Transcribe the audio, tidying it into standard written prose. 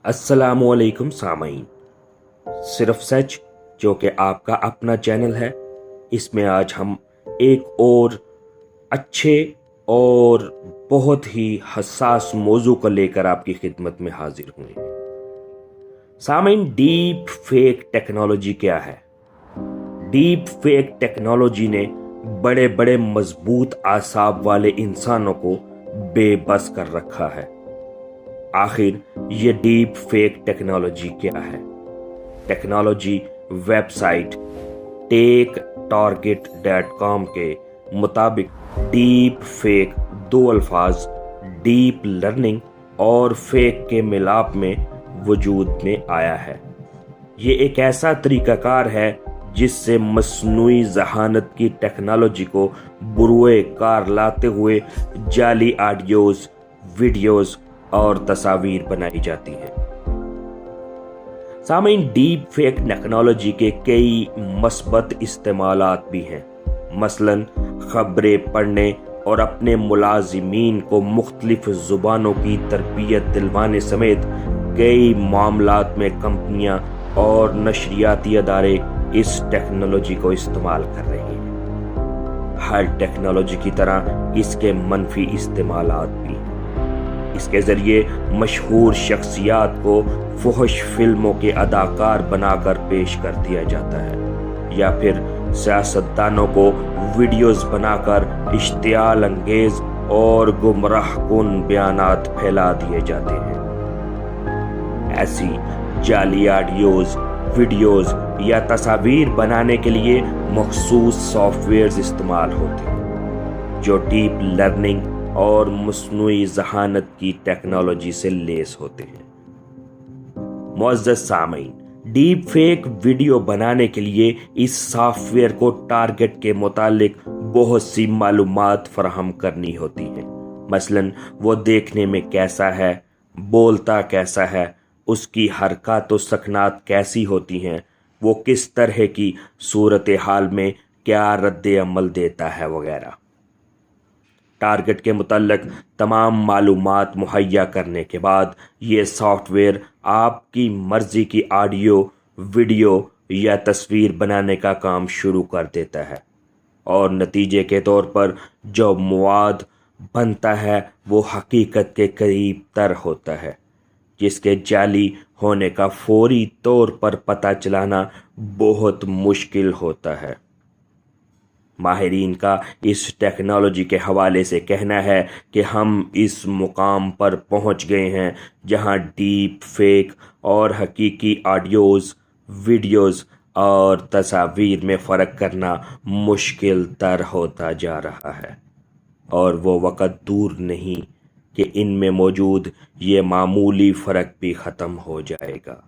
अस्सलामुअलैकुम सामईन। सिर्फ सच जो कि आपका अपना चैनल है, इसमें आज हम एक और अच्छे और बहुत ही हसास मौजू को लेकर आपकी खिदमत में हाजिर हुए हैं। सामईन, डीप फेक टेक्नोलॉजी क्या है? डीप फेक टेक्नोलॉजी ने बड़े बड़े मजबूत आसाब वाले इंसानों को बेबस कर रखा है। आखिर ये डीप फेक टेक्नोलॉजी क्या है? टेक्नोलॉजी वेबसाइट TechTarget.com के मुताबिक डीप फेक दो अल्फाज डीप लर्निंग और फेक के मिलाप में वजूद में आया है। ये एक ऐसा तरीकाकार है जिससे मस्नूई जहानत की टेक्नोलॉजी को बुरुए कार लाते हुए जाली ऑडियोज, वीडियोज और तस्वीर बनाई जाती हैं। सामईन, डीप फेक टेक्नोलॉजी के कई मस्बत इस्तेमालात भी हैं। मसलन खबरें पढ़ने और अपने मुलाजिमीन को मुख्तलिफ जुबानों की तरबियत दिलवाने समेत कई मामलात में कंपनियां और नशरियाती अदारे इस टेक्नोलॉजी को इस्तेमाल कर रहे हैं। हर टेक्नोलॉजी की तरह इसके मनफी इस्तेमालात भी हैं। इसके जरिए मशहूर शख्सियात को फुहश फिल्मों के अदाकार बनाकर पेश कर दिया जाता है, या फिर सियासतदानों को वीडियोस बनाकर इश्तियाल अंगेज और गुमराह कुन बयानात फैला दिए जाते हैं। ऐसी जाली ऑडियोज, वीडियोस या तस्वीर बनाने के लिए मखसूस सॉफ्टवेयर इस्तेमाल होते हैं जो डीप लर्निंग और मस्नूई जहानत की टेक्नोलॉजी से लेस होते हैं। मुअज़्ज़ज़ सामईन, डीप फेक वीडियो बनाने के लिए इस सॉफ्टवेयर को टारगेट के मुतालिक बहुत सी मालूमात फराहम करनी होती हैं। मसलन वो देखने में कैसा है, बोलता कैसा है, उसकी हरकत और सकनात कैसी होती हैं, वो किस तरह की सूरत हाल में क्या रद्द अमल देता है वगैरह। टारगेट के मुतल्लिक तमाम मालूमात मुहैया करने के बाद ये सॉफ्टवेयर आपकी मर्जी की ऑडियो, वीडियो या तस्वीर बनाने का काम शुरू कर देता है, और नतीजे के तौर पर जो मवाद बनता है वो हकीकत के करीब तर होता है, जिसके जाली होने का फौरी तौर पर पता चलाना बहुत मुश्किल होता है। माहिरीन का इस टेक्नोलॉजी के हवाले से कहना है कि हम इस मुकाम पर पहुंच गए हैं जहां डीप फेक और हकीकी ऑडियोज़, वीडियोज़ और तस्वीर में फ़र्क करना मुश्किल तर होता जा रहा है, और वो वक़्त दूर नहीं कि इनमें मौजूद ये मामूली फ़र्क भी ख़त्म हो जाएगा।